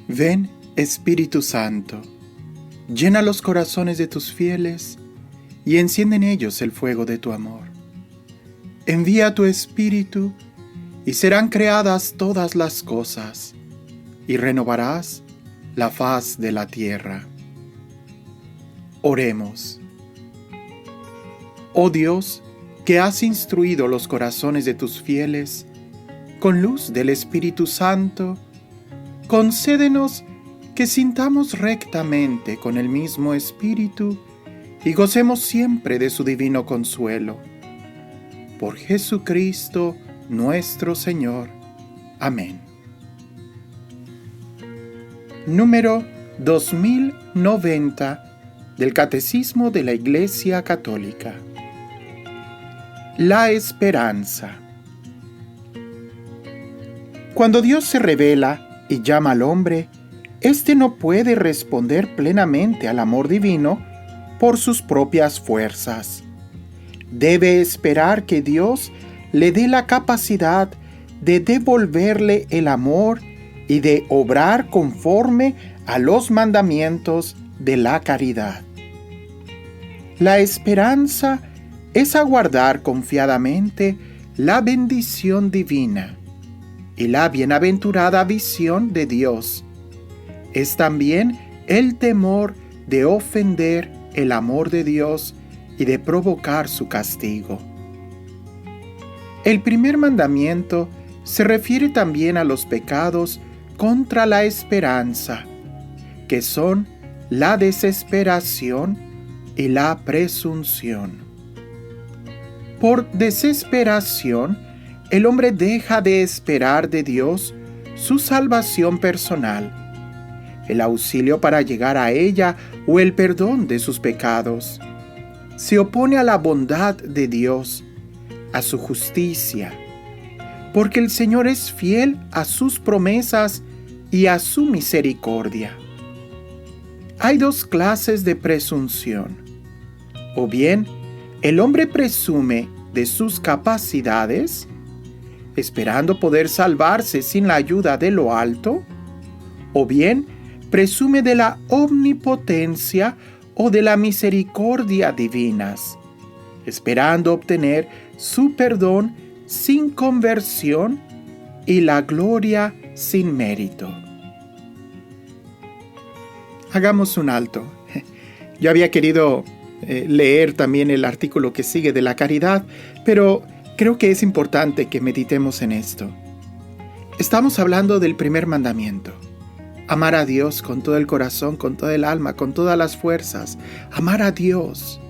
Ven, Espíritu Santo, llena los corazones de tus fieles y enciende en ellos el fuego de tu amor. Envía tu Espíritu y serán creadas todas las cosas y renovarás la faz de la tierra. Oremos. Oh Dios, que has instruido los corazones de tus fieles con luz del Espíritu Santo, concédenos que sintamos rectamente con el mismo Espíritu y gocemos siempre de su divino consuelo. Por Jesucristo nuestro Señor. Amén. Número 2090 del Catecismo de la Iglesia Católica. La esperanza. Cuando Dios se revela y llama al hombre, éste no puede responder plenamente al amor divino por sus propias fuerzas. Debe esperar que Dios le dé la capacidad de devolverle el amor y de obrar conforme a los mandamientos de la caridad. La esperanza es aguardar confiadamente la bendición divina y la bienaventurada visión de Dios. Es también el temor de ofender el amor de Dios y de provocar su castigo. El primer mandamiento se refiere también a los pecados contra la esperanza, que son la desesperación y la presunción. Por desesperación, el hombre deja de esperar de Dios su salvación personal, el auxilio para llegar a ella o el perdón de sus pecados. Se opone a la bondad de Dios, a su justicia, porque el Señor es fiel a sus promesas y a su misericordia. Hay dos clases de presunción. O bien, el hombre presume de sus capacidades, esperando poder salvarse sin la ayuda de lo alto, o bien, presume de la omnipotencia o de la misericordia divinas, esperando obtener su perdón sin conversión y la gloria sin mérito. Hagamos un alto. Yo había querido leer también el artículo que sigue de la caridad, pero creo que es importante que meditemos en esto. Estamos hablando del primer mandamiento. Amar a Dios con todo el corazón, con toda el alma, con todas las fuerzas. Amar a Dios.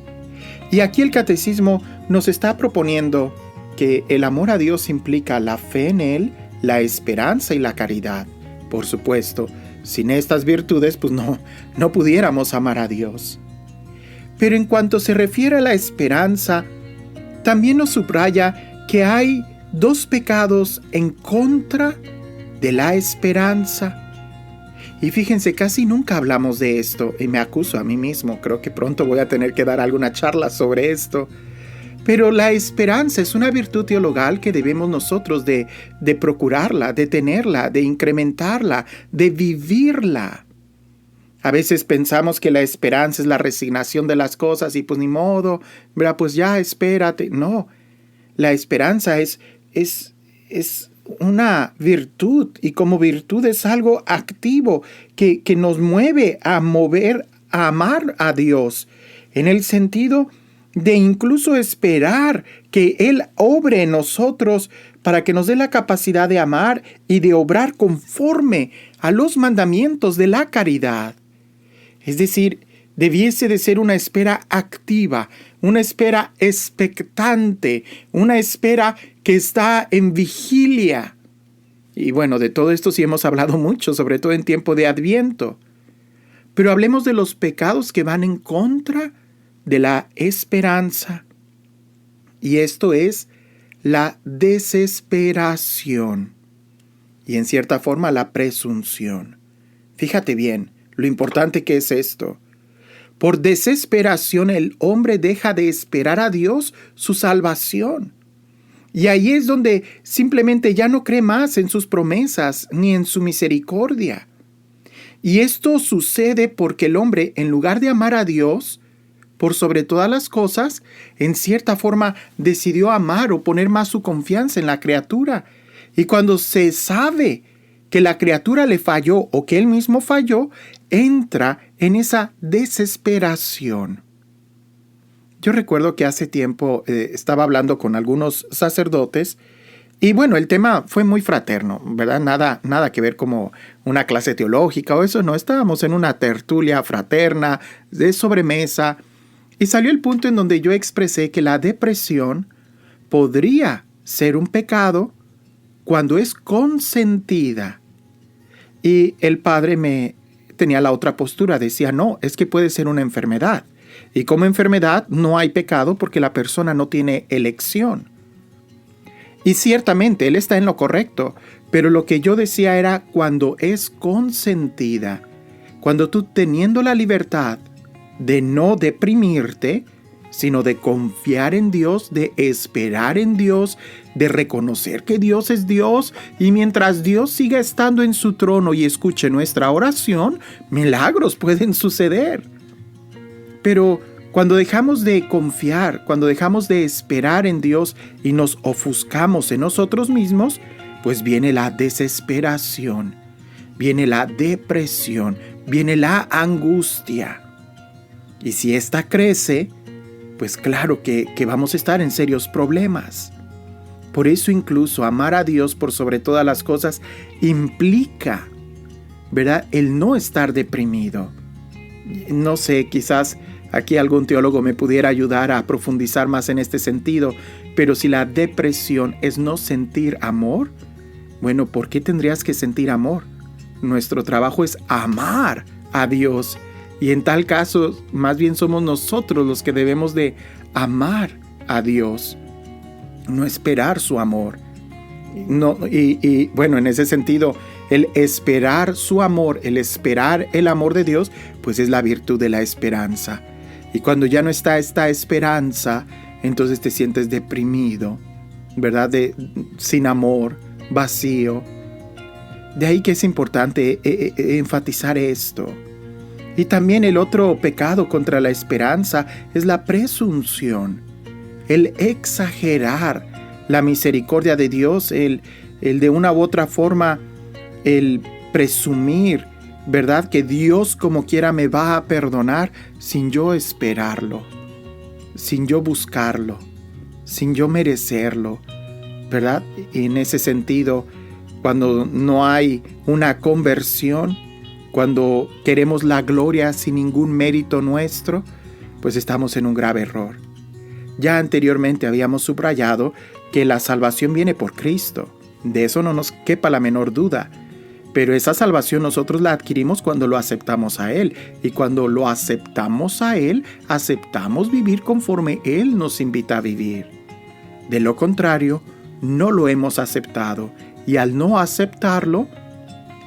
Y aquí el catecismo nos está proponiendo que el amor a Dios implica la fe en Él, la esperanza y la caridad. Por supuesto, sin estas virtudes, pues no pudiéramos amar a Dios. Pero en cuanto se refiere a la esperanza, también nos subraya que hay dos pecados en contra de la esperanza. Y fíjense, casi nunca hablamos de esto, y me acuso a mí mismo, creo que pronto voy a tener que dar alguna charla sobre esto. Pero la esperanza es una virtud teologal que debemos nosotros de procurarla, de tenerla, de incrementarla, de vivirla. A veces pensamos que la esperanza es la resignación de las cosas y pues ni modo, ¿verdad? Pues ya espérate. No, la esperanza es una virtud, y como virtud es algo activo que nos mueve a amar a Dios, en el sentido de incluso esperar que Él obre en nosotros para que nos dé la capacidad de amar y de obrar conforme a los mandamientos de la caridad. Es decir, debiese de ser una espera activa, una espera expectante, una espera que está en vigilia. Y bueno, de todo esto sí hemos hablado mucho, sobre todo en tiempo de Adviento. Pero hablemos de los pecados que van en contra de la esperanza. Y esto es la desesperación y en cierta forma la presunción. Fíjate bien lo importante que es esto. Por desesperación el hombre deja de esperar a Dios su salvación. Y ahí es donde simplemente ya no cree más en sus promesas ni en su misericordia. Y esto sucede porque el hombre, en lugar de amar a Dios por sobre todas las cosas, en cierta forma decidió amar o poner más su confianza en la criatura. Y cuando se sabe que la criatura le falló o que él mismo falló, entra en esa desesperación. Yo recuerdo que hace tiempo estaba hablando con algunos sacerdotes y bueno, el tema fue muy fraterno, ¿verdad? Nada que ver como una clase teológica o eso, no. Estábamos en una tertulia fraterna, de sobremesa, y salió el punto en donde yo expresé que la depresión podría ser un pecado cuando es consentida. Y el padre me tenía la otra postura, decía, no, es que puede ser una enfermedad. Y como enfermedad no hay pecado porque la persona no tiene elección. Y ciertamente él está en lo correcto, pero lo que yo decía era cuando es consentida, cuando tú teniendo la libertad de no deprimirte, sino de confiar en Dios, de esperar en Dios, de reconocer que Dios es Dios, y mientras Dios siga estando en su trono y escuche nuestra oración, milagros pueden suceder. Pero cuando dejamos de confiar, cuando dejamos de esperar en Dios y nos ofuscamos en nosotros mismos, pues viene la desesperación, viene la depresión, viene la angustia. Y si esta crece, pues claro que vamos a estar en serios problemas. Por eso incluso amar a Dios por sobre todas las cosas implica, ¿verdad?, el no estar deprimido. No sé, quizás aquí algún teólogo me pudiera ayudar a profundizar más en este sentido, pero si la depresión es no sentir amor, bueno, ¿por qué tendrías que sentir amor? Nuestro trabajo es amar a Dios. Y en tal caso, más bien somos nosotros los que debemos de amar a Dios, no esperar su amor. Y bueno, en ese sentido, el esperar su amor, el esperar el amor de Dios, pues es la virtud de la esperanza. Y cuando ya no está esta esperanza, entonces te sientes deprimido, ¿verdad? Sin amor, vacío. De ahí que es importante enfatizar esto. Y también el otro pecado contra la esperanza es la presunción, el exagerar la misericordia de Dios, el de una u otra forma, el presumir, ¿verdad?, que Dios como quiera me va a perdonar sin yo esperarlo, sin yo buscarlo, sin yo merecerlo, ¿verdad? Y en ese sentido, cuando no hay una conversión, cuando queremos la gloria sin ningún mérito nuestro, pues estamos en un grave error. Ya anteriormente habíamos subrayado que la salvación viene por Cristo. De eso no nos quepa la menor duda. Pero esa salvación nosotros la adquirimos cuando lo aceptamos a Él. Y cuando lo aceptamos a Él, aceptamos vivir conforme Él nos invita a vivir. De lo contrario, no lo hemos aceptado. Y al no aceptarlo,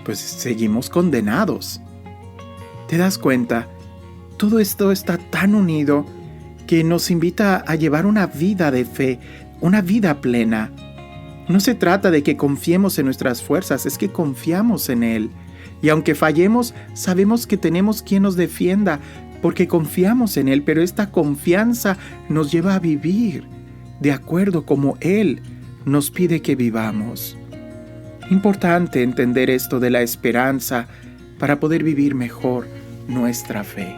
pues seguimos condenados. ¿Te das cuenta? Todo esto está tan unido que nos invita a llevar una vida de fe, una vida plena. No se trata de que confiemos en nuestras fuerzas, es que confiamos en Él. Y aunque fallemos, sabemos que tenemos quien nos defienda, porque confiamos en Él, pero esta confianza nos lleva a vivir de acuerdo como Él nos pide que vivamos. Importante entender esto de la esperanza para poder vivir mejor nuestra fe.